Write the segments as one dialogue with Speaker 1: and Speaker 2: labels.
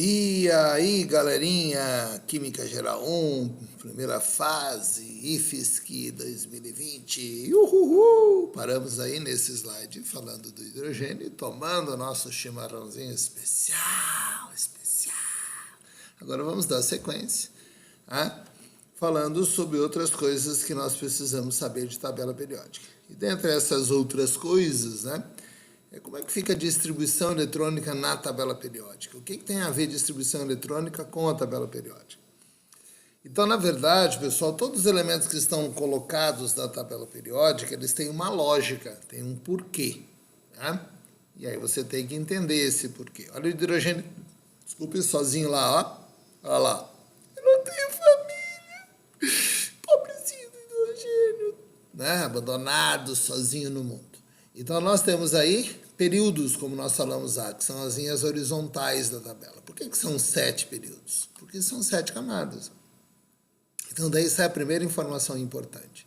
Speaker 1: E aí, galerinha, Química Geral 1, primeira fase, IFSC 2020, uhul! Paramos aí nesse slide falando do hidrogênio e tomando o nosso chimarrãozinho especial. Agora vamos dar sequência, falando sobre outras coisas que nós precisamos saber de tabela periódica. E dentre essas outras coisas, como é que fica a distribuição eletrônica na tabela periódica? O que tem a ver distribuição eletrônica com a tabela periódica? Então, na verdade, pessoal, todos os elementos que estão colocados na tabela periódica, eles têm uma lógica, têm um porquê. E aí você tem que entender esse porquê. Olha o hidrogênio, desculpe, sozinho lá, ó. Olha lá. Eu não tenho família. Pobrezinho do hidrogênio. Abandonado, sozinho no mundo. Então, nós temos aí períodos, como nós falamos lá, que são as linhas horizontais da tabela. Por que são 7 períodos? Porque são 7 camadas. Então, daí essa é a primeira informação importante.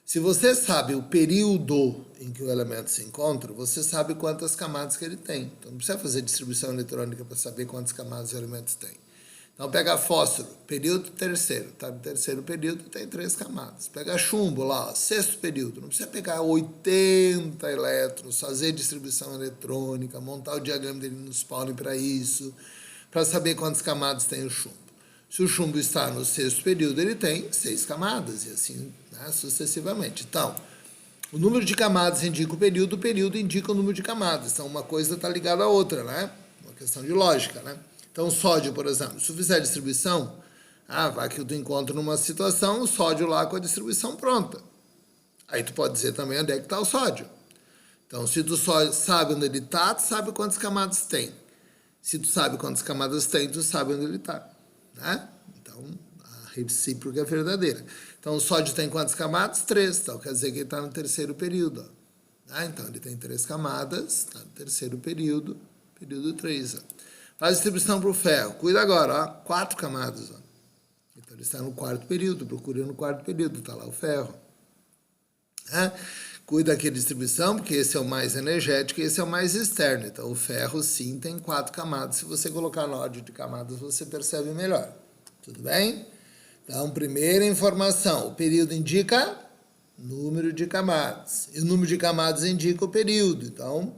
Speaker 1: Se você sabe o período em que o elemento se encontra, você sabe quantas camadas que ele tem. Então, não precisa fazer distribuição eletrônica para saber quantas camadas o elemento tem. Então, pega fósforo, período terceiro. Tá? No terceiro período tem 3 camadas. Pega chumbo lá, sexto período. Não precisa pegar 80 elétrons, fazer distribuição eletrônica, montar o diagrama dele no Spawn para isso, para saber quantas camadas tem o chumbo. Se o chumbo está no sexto período, ele tem 6 camadas, e assim sucessivamente. Então, o número de camadas indica o período indica o número de camadas. Então, uma coisa está ligada à outra, Uma questão de lógica, Então, o sódio, por exemplo, se eu fizer a distribuição, vai que tu encontra numa situação, o sódio lá com a distribuição pronta. Aí tu pode dizer também onde é que está o sódio. Então, se tu só sabe onde ele está, tu sabe quantas camadas tem. Se tu sabe quantas camadas tem, tu sabe onde ele está. Então, a recíproca é verdadeira. Então, o sódio tem quantas camadas? 3. Então, quer dizer que ele está no terceiro período. Então, ele tem 3 camadas, está no terceiro período 3. Faz distribuição para o ferro. Cuida agora, 4 camadas. Então, ele está no quarto período, procurando no quarto período, está lá o ferro. Cuida aqui da distribuição, porque esse é o mais energético e esse é o mais externo. Então, o ferro, sim, tem 4 camadas. Se você colocar na ordem de camadas, você percebe melhor. Tudo bem? Então, primeira informação. O período indica número de camadas. E o número de camadas indica o período. Então,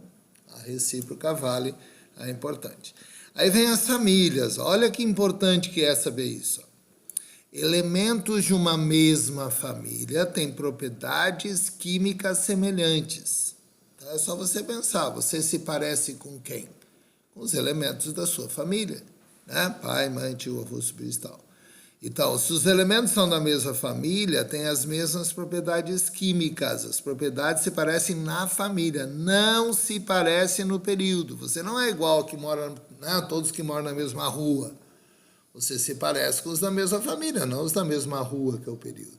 Speaker 1: a recíproca vale a importante. Aí vem as famílias. Olha que importante que é saber isso. Elementos de uma mesma família têm propriedades químicas semelhantes. Então, é só você pensar. Você se parece com quem? Com os elementos da sua família. Pai, mãe, tio, avô, sobrinho e tal. Então, se os elementos são da mesma família, têm as mesmas propriedades químicas. As propriedades se parecem na família, não se parecem no período. Você não é igual que mora, todos que moram na mesma rua. Você se parece com os da mesma família, não os da mesma rua, que é o período.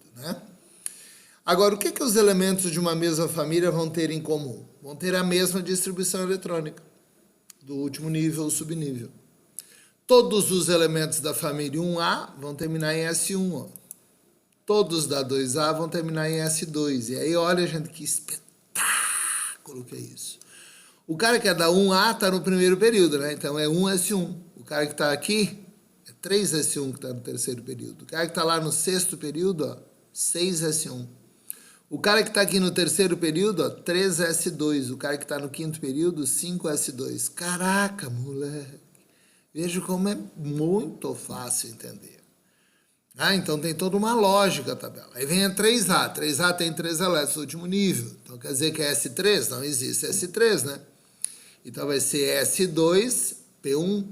Speaker 1: Agora, o que os elementos de uma mesma família vão ter em comum? Vão ter a mesma distribuição eletrônica, do último nível ao subnível. Todos os elementos da família 1A vão terminar em S1. Todos da 2A vão terminar em S2. E aí, olha, gente, que espetáculo que é isso. O cara que é da 1A está no primeiro período, Então, é 1S1. O cara que está aqui é 3S1, que está no terceiro período. O cara que está lá no sexto período, 6S1. O cara que está aqui no terceiro período, 3S2. O cara que está no quinto período, 5S2. Caraca, moleque. Veja como é muito fácil entender. Então tem toda uma lógica a tabela. Aí vem a 3A. 3A tem 3 elétrons no último nível. Então quer dizer que é S3? Não existe S3, Então vai ser S2, P1,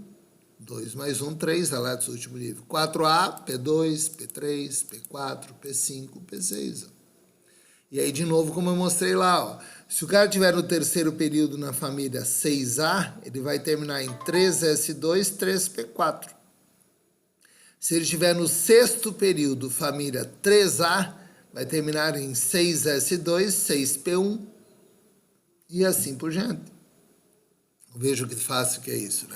Speaker 1: 2 mais 1, 3 elétrons no último nível. 4A, P2, P3, P4, P5, P6. E aí, de novo, como eu mostrei lá, se o cara estiver no terceiro período na família 6A, ele vai terminar em 3S2, 3P4. Se ele estiver no sexto período, família 3A, vai terminar em 6S2, 6P1 e assim por diante. Veja que fácil que é isso,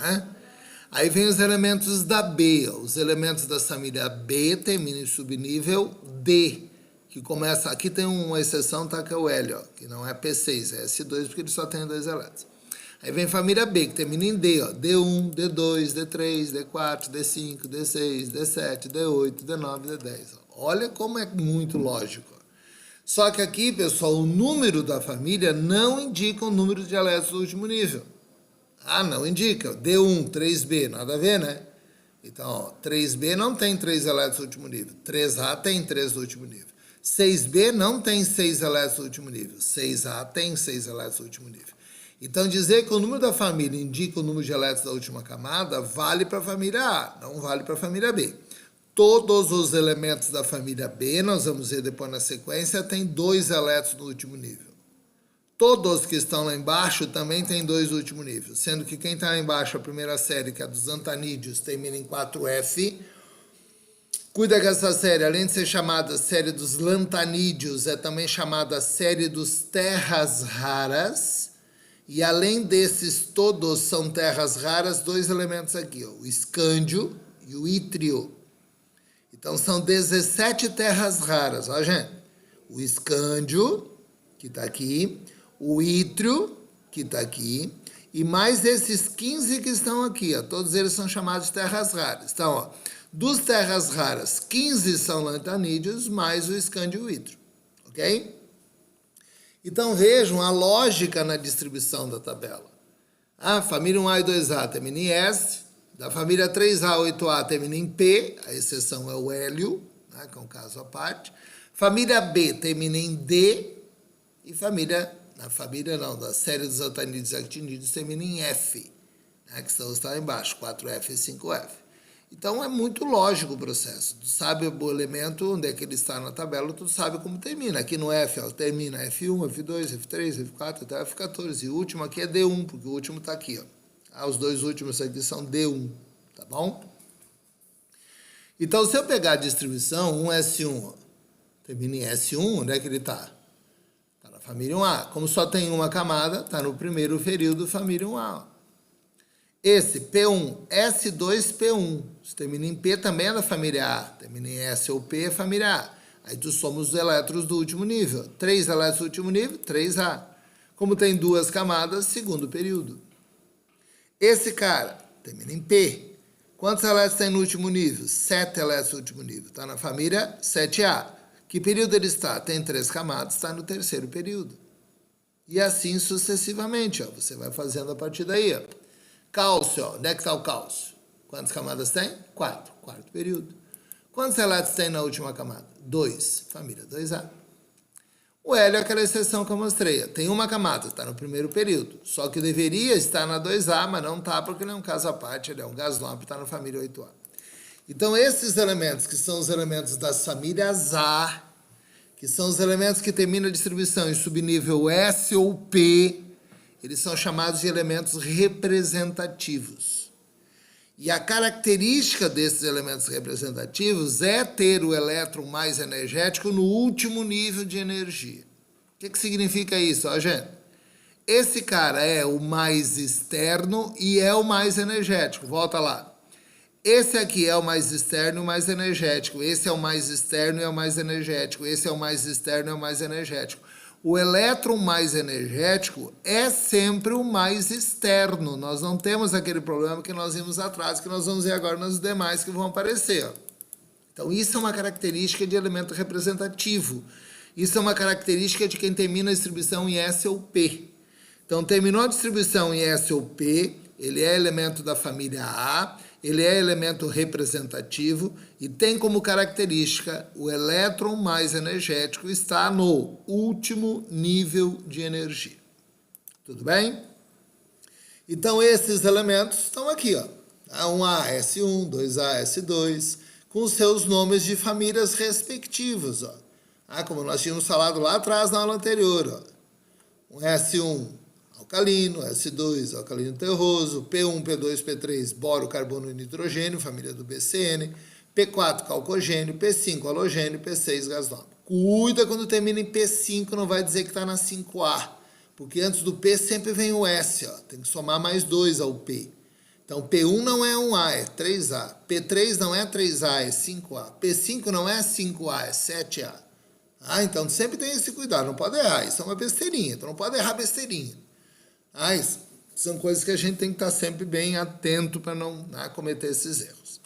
Speaker 1: Aí vem os elementos da B. Os elementos da família B terminam em subnível D. Que começa, aqui tem uma exceção, que é o L, que não é P6, é S2, porque ele só tem 2 elétrons. Aí vem família B, que termina em D, ó. D1, D2, D3, D4, D5, D6, D7, D8, D9, D10. Olha como é muito lógico. Só que aqui, pessoal, o número da família não indica o número de elétrons do último nível. Ah, não indica. D1, 3B, nada a ver, né? Então, ó, 3B não tem 3 elétrons do último nível. 3A tem 3 do último nível. 6B não tem 6 elétrons do último nível. 6A tem 6 elétrons do último nível. Então, dizer que o número da família indica o número de elétrons da última camada vale para a família A, não vale para a família B. Todos os elementos da família B, nós vamos ver depois na sequência, tem 2 elétrons no último nível. Todos que estão lá embaixo também tem 2 no último nível, sendo que quem está lá embaixo, a primeira série, que é dos antanídeos, termina em 4F. Cuida que essa série, além de ser chamada série dos lantanídeos, é também chamada série dos terras raras. E além desses, todos são terras raras, 2 elementos aqui, ó, o escândio e o ítrio. Então são 17 terras raras, ó, gente. O escândio, que está aqui, o ítrio, que está aqui, e mais esses 15 que estão aqui, ó, todos eles são chamados de terras raras. Então, ó, dos terras raras, 15 são lantanídeos, mais o escândio e o ítrio, ok? Então vejam a lógica na distribuição da tabela. A família 1A e 2A termina em S, da família 3A, 8A termina em P, a exceção é o hélio, né, que é um caso à parte. Família B termina em D, e da série dos altanídeos e actinídeos termina em F, né, que estão lá embaixo, 4F e 5F. Então é muito lógico o processo. Tu sabe o elemento, onde é que ele está na tabela, tu sabe como termina. Aqui no F, ó, termina F1, F2, F3, F4, até F14. E o último aqui é D1, porque o último está aqui, ó. Os 2 últimos aqui são D1, tá bom? Então, se eu pegar a distribuição, 1S1, ó, termina em S1, onde é que ele está? Está na família 1A. Como só tem uma camada, está no primeiro período família 1A, ó. Esse P1, S2, P1, se termina em P também é da família A, termina em S ou P é família A. Aí tu soma os elétrons do último nível. 3 elétrons do último nível, 3A. Como tem 2 camadas, segundo período. Esse cara termina em P. Quantos elétrons tem no último nível? 7 elétrons no último nível. Está na família 7A. Que período ele está? Tem 3 camadas, está no terceiro período. E assim sucessivamente, ó. Você vai fazendo a partir daí, ó. Cálcio, ó. Onde é que está o cálcio? Quantas camadas tem? 4. Quarto período. Quantos elétrons tem na última camada? 2. Família 2A. O hélio é aquela exceção que eu mostrei. Tem uma camada, está no primeiro período. Só que deveria estar na 2A, mas não está porque ele é um caso à parte, ele é um gás nobre, está na família 8A. Então, esses elementos, que são os elementos das famílias A, que são os elementos que terminam a distribuição em subnível S ou P, eles são chamados de elementos representativos. E a característica desses elementos representativos é ter o elétron mais energético no último nível de energia. O que significa isso, ó, gente? Esse cara é o mais externo e é o mais energético. Volta lá. Esse aqui é o mais externo e o mais energético. Esse é o mais externo e é o mais energético. Esse é o mais externo e é o mais energético. O elétron mais energético é sempre o mais externo. Nós não temos aquele problema que nós vimos atrás, que nós vamos ver agora nos demais que vão aparecer. Então, isso é uma característica de elemento representativo. Isso é uma característica de quem termina a distribuição em S ou P. Então, terminou a distribuição em S ou P, ele é elemento da família A, ele é elemento representativo e tem como característica o elétron mais energético está no último nível de energia. Tudo bem? Então, esses elementos estão aqui, ó. 1A, S1, 2A, S2, com os seus nomes de famílias respectivos, ó. Como nós tínhamos falado lá atrás na aula anterior, ó. Um S1, alcalino, S2, alcalino terroso, P1, P2, P3, boro, carbono e nitrogênio, família do BCN, P4, calcogênio, P5, halogênio, P6, gás nobre. Cuida quando termina em P5, não vai dizer que está na 5A, porque antes do P sempre vem o S, ó, tem que somar mais 2 ao P. Então, P1 não é 1A, é 3A. P3 não é 3A, é 5A. P5 não é 5A, é 7A. Então sempre tem esse cuidado, não pode errar, isso é uma besteirinha, então não pode errar besteirinha. São coisas que a gente tem que estar sempre bem atento para não cometer esses erros.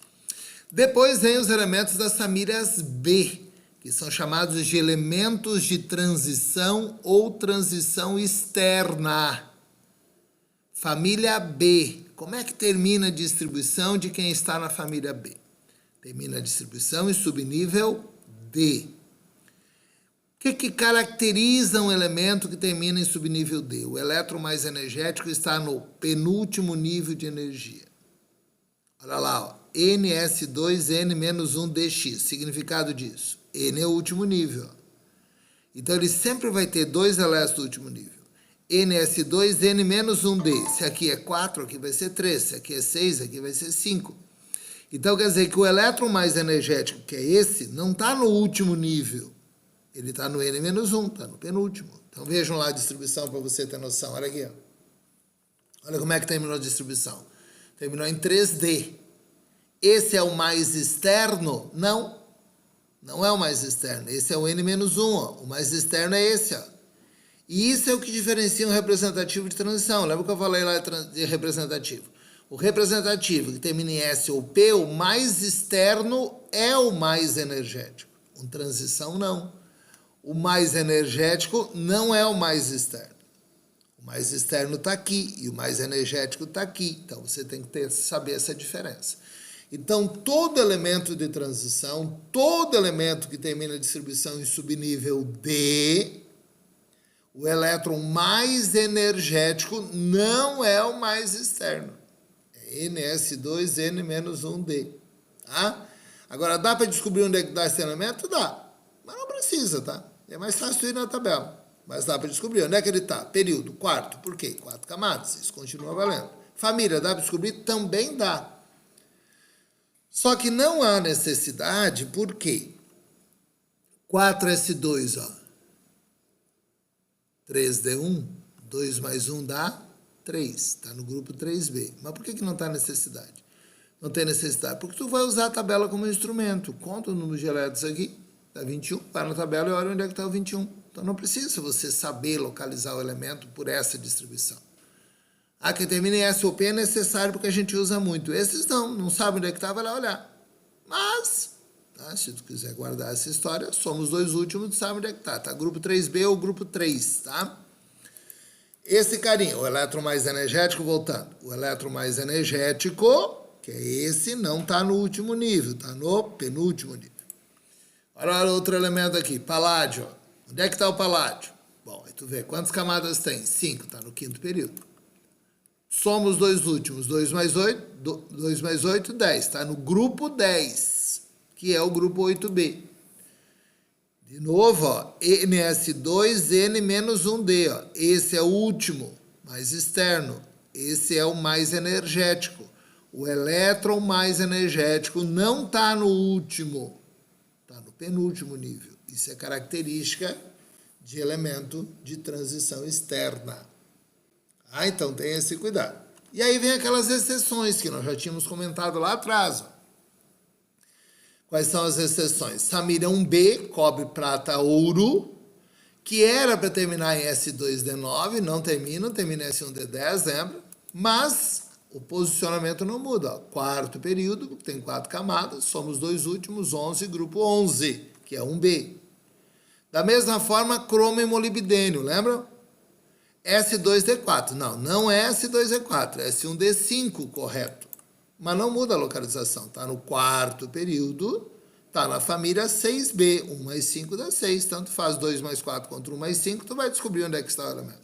Speaker 1: Depois vem os elementos das famílias B, que são chamados de elementos de transição ou transição externa. Família B. Como é que termina a distribuição de quem está na família B? Termina a distribuição em subnível D. O que caracteriza um elemento que termina em subnível D? O elétron mais energético está no penúltimo nível de energia. Olha lá, ó. NS2N-1DX. Significado disso? N é o último nível. Então, ele sempre vai ter dois elétrons do último nível. NS2N-1D. Se aqui é 4, aqui vai ser 3. Se aqui é 6, aqui vai ser 5. Então, quer dizer que o elétron mais energético, que é esse, não está no último nível. Ele está no N-1, está no penúltimo. Então, vejam lá a distribuição para você ter noção. Olha aqui, ó. Olha como é que terminou a distribuição. Terminou em 3D. Esse é o mais externo? Não. Não é o mais externo. Esse é o N-1, ó. O mais externo é esse, ó. E isso é o que diferencia um representativo de transição. Lembra que eu falei lá de representativo? O representativo que termina em S ou P, o mais externo é o mais energético. Com transição, não. O mais energético não é o mais externo. O mais externo está aqui e o mais energético está aqui. Então, você tem que saber essa diferença. Então, todo elemento de transição, todo elemento que termina a distribuição em subnível D, o elétron mais energético não é o mais externo. É NS2N-1D. Tá? Agora, dá para descobrir onde é que dá esse elemento? Dá. Mas não precisa, tá? É mais fácil ir na tabela. Mas dá para descobrir. Onde é que ele está? Período, quarto. Por quê? 4 camadas. Isso continua valendo. Família, dá para descobrir? Também dá. Só que não há necessidade, por quê? 4S2, ó. 3D1, 2 mais 1 dá 3. Está no grupo 3B. Mas por que não está necessidade? Não tem necessidade. Porque tu vai usar a tabela como instrumento. Conta o número de elétrons aqui. Dá 21. Vai na tabela e olha onde é que está o 21. Então não precisa você saber localizar o elemento por essa distribuição. A que termina em S ou P é necessário porque a gente usa muito. Esses não sabem onde é que está, vai lá olhar. Mas, tá, se tu quiser guardar essa história, somos dois últimos, tu sabe onde é que está. Tá grupo 3B ou grupo 3, tá? Esse carinha, o elétron mais energético, voltando. O elétron mais energético, que é esse, não está no último nível, está no penúltimo nível. Olha outro elemento aqui, paládio. Onde é que está o paládio? Bom, aí tu vê, quantas camadas tem? 5, está no quinto período. Somos dois últimos, 2 mais 8, 10. Está no grupo 10, que é o grupo 8B. De novo, ó, NS2N-1D. Ó. Esse é o último, mais externo. Esse é o mais energético. O elétron mais energético não está no último, está no penúltimo nível. Isso é característica de elemento de transição externa. Então tem esse cuidado. E aí vem aquelas exceções que nós já tínhamos comentado lá atrás. Ó. Quais são as exceções? Samira 1B, cobre, prata, ouro, que era para terminar em S2D9, não termina em S1D10, lembra? Mas o posicionamento não muda. Ó. Quarto período, tem 4 camadas, somos dois últimos, 11, grupo 11, que é 1B. Da mesma forma, cromo e molibdênio, lembra? S2D4. Não é S2D4, é S1D5, correto. Mas não muda a localização. Está no quarto período, está na família 6B. 1 mais 5 dá 6. Tanto faz 2 mais 4 contra 1 mais 5, tu vai descobrir onde é que está o elemento.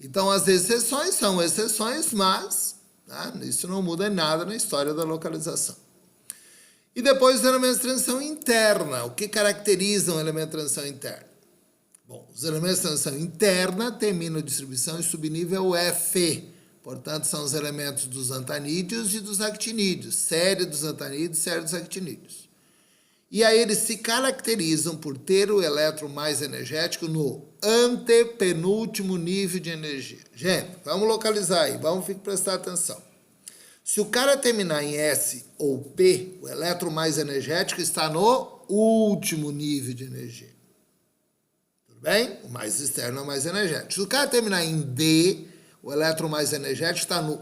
Speaker 1: Então, as exceções são exceções, mas isso não muda nada na história da localização. E depois os elementos de transição interna. O que caracteriza um elemento de transição interna? Bom, os elementos de transição interna terminam a distribuição em subnível F. Portanto, são os elementos dos antanídeos e dos actinídeos. Série dos antanídeos e série dos actinídeos. E aí eles se caracterizam por ter o elétron mais energético no antepenúltimo nível de energia. Gente, vamos localizar aí, vamos prestar atenção. Se o cara terminar em S ou P, o elétron mais energético está no último nível de energia. Tudo bem? O mais externo é o mais energético. Se o cara terminar em D, O elétron mais energético está no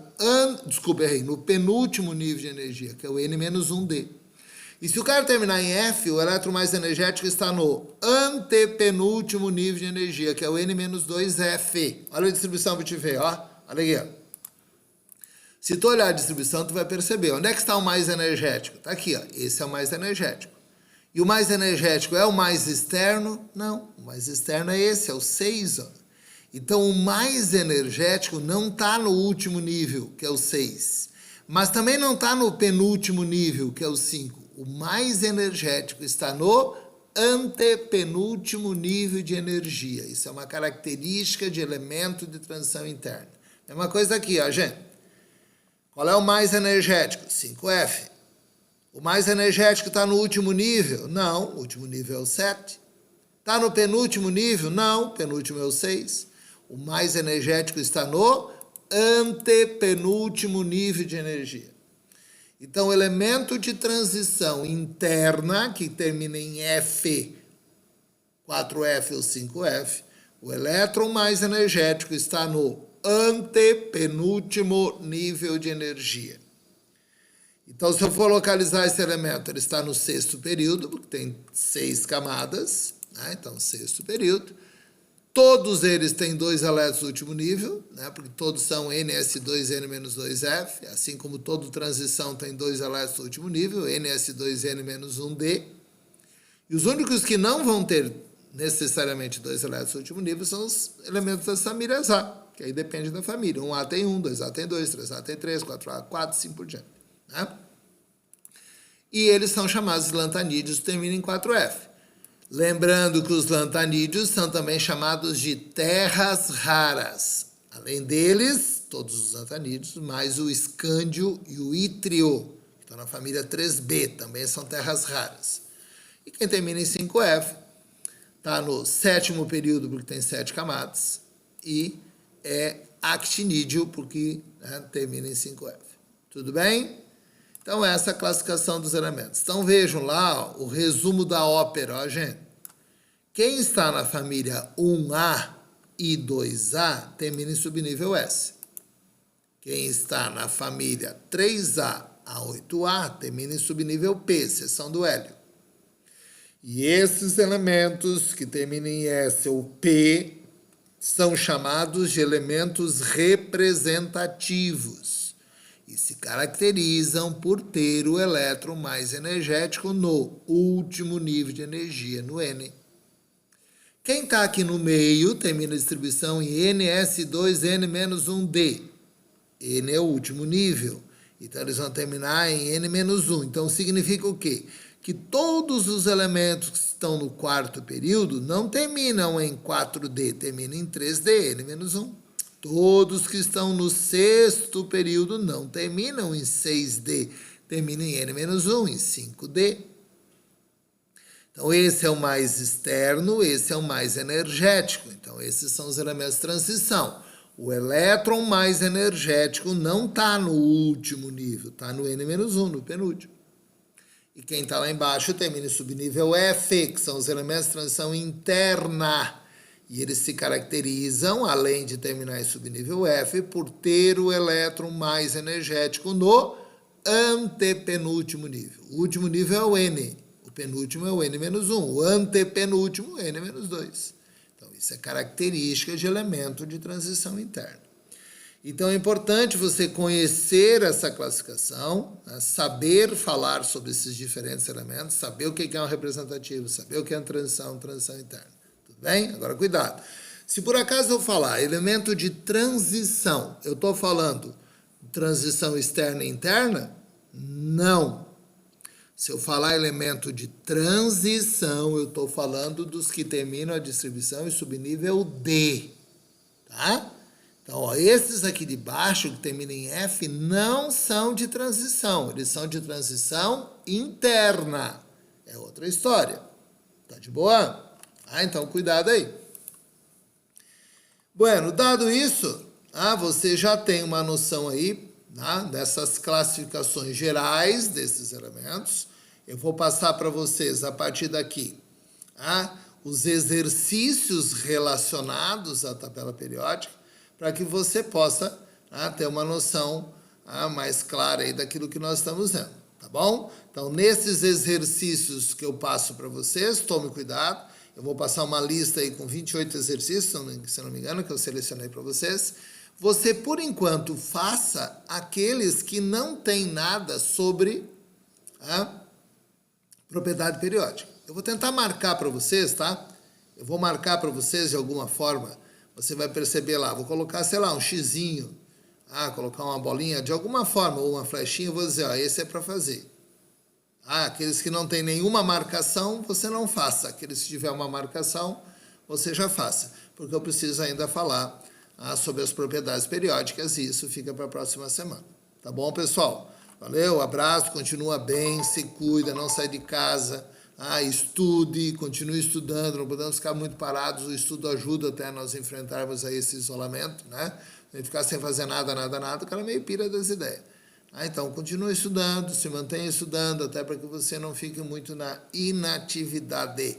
Speaker 1: penúltimo nível de energia, que é o N-1D. E se o cara terminar em F, o elétron mais energético está no antepenúltimo nível de energia, que é o N-2F. Olha a distribuição para te ver, ó. Olha aqui, ó. Se tu olhar a distribuição, tu vai perceber. Onde é que está o mais energético? Está aqui, ó. Esse é o mais energético. E o mais energético é o mais externo? Não. O mais externo é esse, é o 6, ó. Então, o mais energético não está no último nível, que é o 6. Mas também não está no penúltimo nível, que é o 5. O mais energético está no antepenúltimo nível de energia. Isso é uma característica de elemento de transição interna. Mesma coisa aqui, ó, gente. Qual é o mais energético? 5F. O mais energético está no último nível? Não, o último nível é o 7. Está no penúltimo nível? Não, o penúltimo é o 6. O mais energético está no antepenúltimo nível de energia. Então, o elemento de transição interna, que termina em F, 4F ou 5F, o elétron mais energético está no antepenúltimo nível de energia. Então, se eu for localizar esse elemento, ele está no 6º período, porque tem 6 camadas, né? Então, 6º período. Todos eles têm 2 elétrons no último nível, né? Porque todos são NS2 e N-2F, assim como toda transição tem 2 elétrons no último nível, NS2 e N-1D. E os únicos que não vão ter necessariamente 2 elétrons no último nível são os elementos das famílias A, que aí depende da família. 1A tem 1, 2A tem 2, 3A tem 3, 4A 4, assim por diante. Né? E eles são chamados de lantanídeos, terminam em 4F. Lembrando que os lantanídeos são também chamados de terras raras. Além deles, todos os lantanídeos, mais o escândio e o ítrio, que estão na família 3B, também são terras raras. E quem termina em 5F está no 7º período, porque tem 7 camadas, e é actinídeo, porque termina em 5F. Tudo bem? Então, essa é a classificação dos elementos. Então, vejam lá ó, o resumo da ópera, ó, gente. Quem está na família 1A e 2A termina em subnível S. Quem está na família 3A a 8A termina em subnível P, seção do hélio. E esses elementos que terminam em S ou P são chamados de elementos representativos e se caracterizam por ter o elétron mais energético no último nível de energia, no N. Quem está aqui no meio termina a distribuição em NS2N-1D. N é o último nível, então eles vão terminar em N-1. Então significa o quê? Que todos os elementos que estão no 4º período não terminam em 4D, terminam em 3D, N-1. Todos que estão no 6º período não terminam em 6D, terminam em N-1, em 5D. Então, esse é o mais externo, esse é o mais energético. Então, esses são os elementos de transição. O elétron mais energético não está no último nível, está no N-1, no penúltimo. E quem está lá embaixo termina em subnível F, que são os elementos de transição interna. E eles se caracterizam, além de terminar em subnível F, por ter o elétron mais energético no antepenúltimo nível. O último nível é o N, o penúltimo é o N-1, o antepenúltimo é N-2. Então, isso é característica de elemento de transição interna. Então, é importante você conhecer essa classificação, né? Saber falar sobre esses diferentes elementos, saber o que é um representativo, saber o que é uma transição interna. Bem? Agora, cuidado. Se por acaso eu falar elemento de transição, eu estou falando transição externa e interna? Não. Se eu falar elemento de transição, eu estou falando dos que terminam a distribuição em subnível D. Tá? Então, ó, esses aqui de baixo, que terminam em F, não são de transição. Eles são de transição interna. É outra história. Tá de boa? Então, cuidado aí. Bueno, dado isso, você já tem uma noção aí dessas classificações gerais desses elementos. Eu vou passar para vocês, a partir daqui, os exercícios relacionados à tabela periódica, para que você possa ter uma noção mais clara aí daquilo que nós estamos vendo, tá bom? Então, nesses exercícios que eu passo para vocês, tome cuidado, eu vou passar uma lista aí com 28 exercícios, se não me engano, que eu selecionei para vocês. Você, por enquanto, faça aqueles que não tem nada sobre a propriedade periódica. Eu vou tentar marcar para vocês, tá? Eu vou marcar para vocês de alguma forma. Você vai perceber lá, vou colocar, sei lá, um xizinho, colocar uma bolinha, de alguma forma, ou uma flechinha, eu vou dizer, esse é para fazer. Aqueles que não tem nenhuma marcação, você não faça. Aqueles que tiver uma marcação, você já faça. Porque eu preciso ainda falar sobre as propriedades periódicas e isso fica para a próxima semana. Tá bom, pessoal? Valeu, abraço, continua bem, se cuida, não sai de casa, estude, continue estudando, não podemos ficar muito parados, o estudo ajuda até nós enfrentarmos aí esse isolamento, né? A gente ficar sem fazer nada, o cara meio pira das ideias. Então, continue estudando, se mantenha estudando, até para que você não fique muito na inatividade.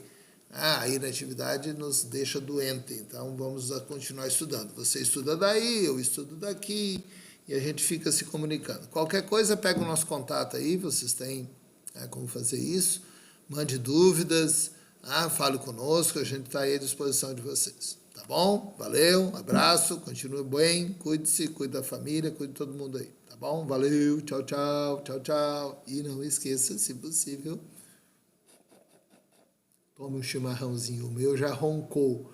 Speaker 1: A inatividade nos deixa doente, então vamos continuar estudando. Você estuda daí, eu estudo daqui, e a gente fica se comunicando. Qualquer coisa, pega o nosso contato aí, vocês têm como fazer isso, mande dúvidas, fale conosco, a gente está aí à disposição de vocês. Tá bom? Valeu, abraço, continue bem, cuide-se, cuide da família, cuide de todo mundo aí. Tá bom? Valeu, tchau, tchau, tchau, tchau. E não esqueça, se possível, tome um chimarrãozinho. O meu já roncou.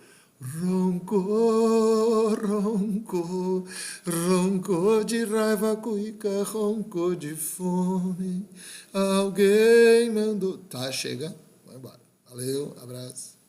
Speaker 1: Roncou, roncou, roncou de raiva, cuica, roncou de fome. Alguém mandou. Tá, chega. Vai embora. Valeu, abraço.